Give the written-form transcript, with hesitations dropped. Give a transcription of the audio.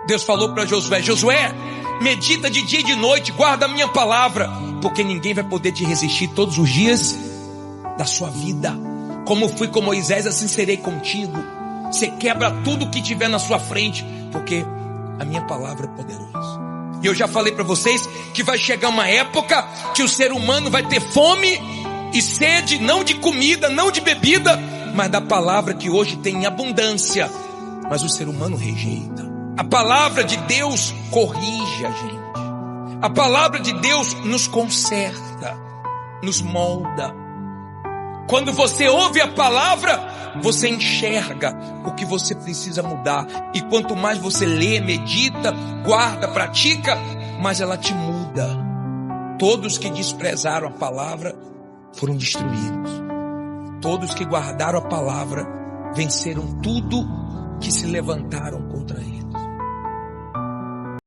Deus falou para Josué: Josué, medita de dia e de noite, guarda a minha palavra, porque ninguém vai poder te resistir todos os dias da sua vida. Como fui com Moisés, assim serei contigo. Você quebra tudo que tiver na sua frente, porque a minha palavra é poderosa. E eu já falei para vocês que vai chegar uma época que o ser humano vai ter fome e sede, não de comida, não de bebida, mas da palavra que hoje tem em abundância. Mas o ser humano rejeita. A palavra de Deus corrige a gente. A palavra de Deus nos conserta, nos molda. Quando você ouve a palavra, você enxerga o que você precisa mudar. E quanto mais você lê, medita, guarda, pratica, mais ela te muda. Todos que desprezaram a palavra foram destruídos. Todos que guardaram a palavra venceram tudo que se levantaram contra ele.